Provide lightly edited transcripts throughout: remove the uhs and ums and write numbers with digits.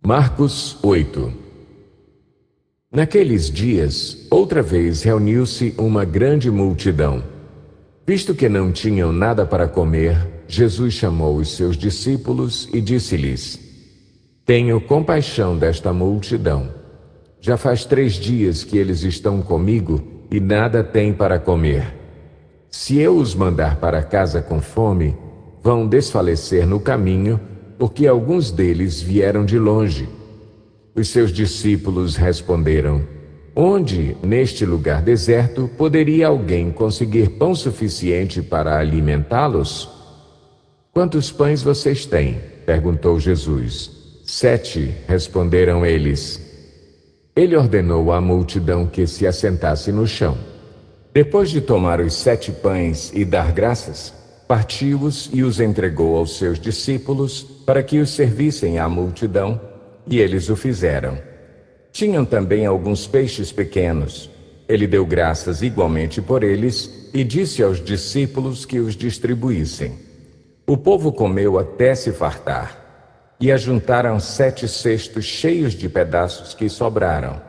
Marcos 8. Naqueles dias, outra vez reuniu-se uma grande multidão. Visto que não tinham nada para comer, Jesus chamou os seus discípulos e disse-lhes: Tenho compaixão desta multidão. Já faz 3 dias que eles estão comigo e nada têm para comer. Se eu os mandar para casa com fome, vão desfalecer no caminho, porque alguns deles vieram de longe. Os seus discípulos responderam: Onde, neste lugar deserto, poderia alguém conseguir pão suficiente para alimentá-los? Quantos pães vocês têm? Perguntou Jesus. 7, responderam eles. Ele ordenou à multidão que se assentasse no chão. Depois de tomar os 7 pães e dar graças, partiu-os e os entregou aos seus discípulos para que os servissem à multidão, e eles o fizeram. Tinham também alguns peixes pequenos. Ele deu graças igualmente por eles e disse aos discípulos que os distribuíssem. O povo comeu até se fartar, e ajuntaram 7 cestos cheios de pedaços que sobraram.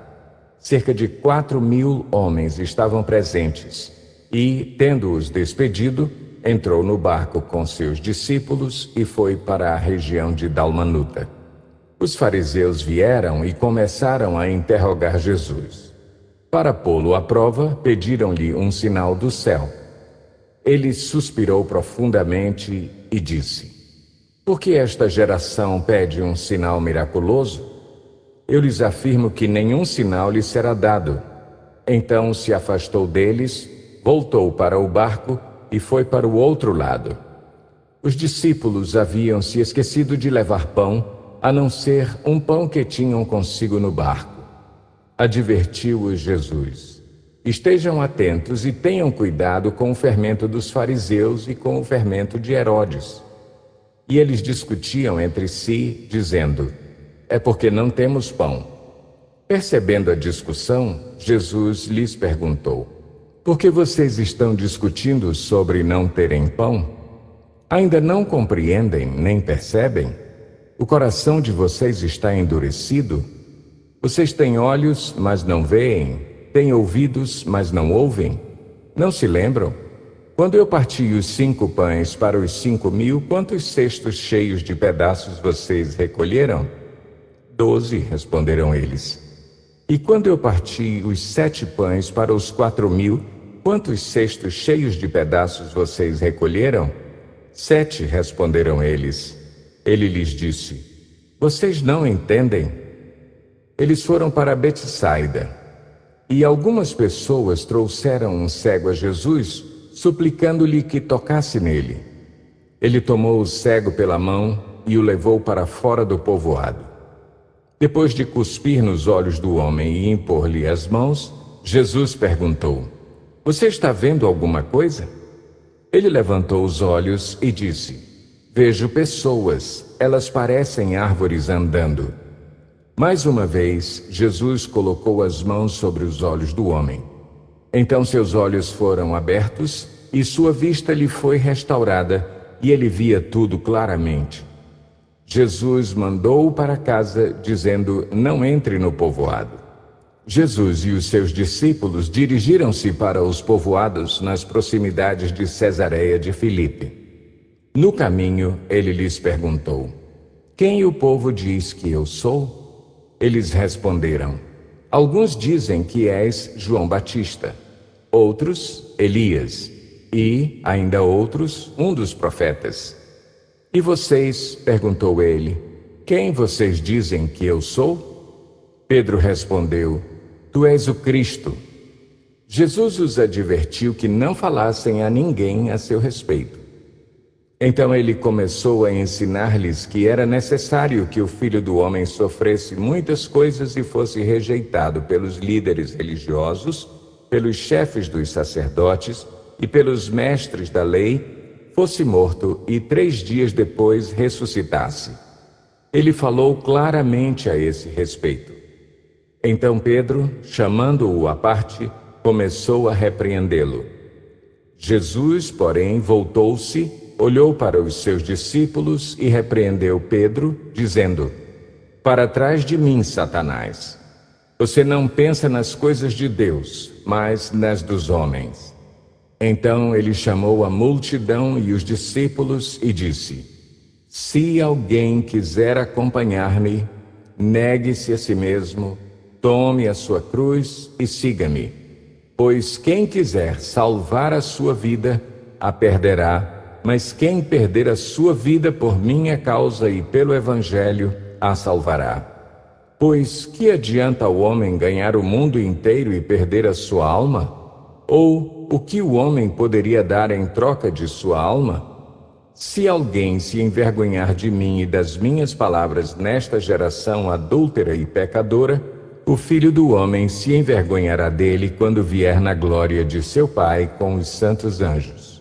Cerca de 4.000 homens estavam presentes, e, tendo-os despedido, entrou no barco com seus discípulos e foi para a região de Dalmanuta. Os fariseus vieram e começaram a interrogar Jesus. Para pô-lo à prova, pediram-lhe um sinal do céu. Ele suspirou profundamente e disse: Por que esta geração pede um sinal miraculoso? Eu lhes afirmo que nenhum sinal lhe será dado. Então se afastou deles, voltou para o barco e foi para o outro lado. Os discípulos haviam se esquecido de levar pão, a não ser um pão que tinham consigo no barco. Advertiu-os Jesus: Estejam atentos e tenham cuidado com o fermento dos fariseus e com o fermento de Herodes. E eles discutiam entre si, dizendo: É porque não temos pão. Percebendo a discussão, Jesus lhes perguntou: Por que vocês estão discutindo sobre não terem pão? Ainda não compreendem nem percebem? O coração de vocês está endurecido? Vocês têm olhos, mas não veem, têm ouvidos, mas não ouvem? Não se lembram? Quando eu parti os 5 pães para os 5.000, quantos cestos cheios de pedaços vocês recolheram? 12, responderam eles. E quando eu parti os 7 pães para os 4.000, quantos cestos cheios de pedaços vocês recolheram? 7, responderam eles. Ele lhes disse: Vocês não entendem? Eles foram para Betsaida, e algumas pessoas trouxeram um cego a Jesus, suplicando-lhe que tocasse nele. Ele tomou o cego pela mão e o levou para fora do povoado. Depois de cuspir nos olhos do homem e impor-lhe as mãos, Jesus perguntou: Você está vendo alguma coisa? Ele levantou os olhos e disse: Vejo pessoas, elas parecem árvores andando. Mais uma vez, Jesus colocou as mãos sobre os olhos do homem. Então seus olhos foram abertos e sua vista lhe foi restaurada, e ele via tudo claramente. Jesus mandou-o para casa, dizendo: Não entre no povoado. Jesus e os seus discípulos dirigiram-se para os povoados nas proximidades de Cesareia de Filipe. No caminho, ele lhes perguntou: Quem o povo diz que eu sou? Eles responderam: Alguns dizem que és João Batista, outros Elias, e, ainda outros, um dos profetas. E vocês, perguntou ele, quem vocês dizem que eu sou? Pedro respondeu: Tu és o Cristo. Jesus os advertiu que não falassem a ninguém a seu respeito. Então ele começou a ensinar-lhes que era necessário que o Filho do Homem sofresse muitas coisas e fosse rejeitado pelos líderes religiosos, pelos chefes dos sacerdotes e pelos mestres da lei, fosse morto e 3 dias depois ressuscitasse. Ele falou claramente a esse respeito. Então Pedro, chamando-o à parte, começou a repreendê-lo. Jesus, porém, voltou-se, olhou para os seus discípulos e repreendeu Pedro, dizendo: Para trás de mim, Satanás. Você não pensa nas coisas de Deus, mas nas dos homens. Então ele chamou a multidão e os discípulos e disse: Se alguém quiser acompanhar-me, negue-se a si mesmo, tome a sua cruz e siga-me. Pois quem quiser salvar a sua vida, a perderá, mas quem perder a sua vida por minha causa e pelo Evangelho, a salvará. Pois que adianta o homem ganhar o mundo inteiro e perder a sua alma? Ou o que o homem poderia dar em troca de sua alma? Se alguém se envergonhar de mim e das minhas palavras nesta geração adúltera e pecadora, o Filho do Homem se envergonhará dele quando vier na glória de seu Pai com os santos anjos.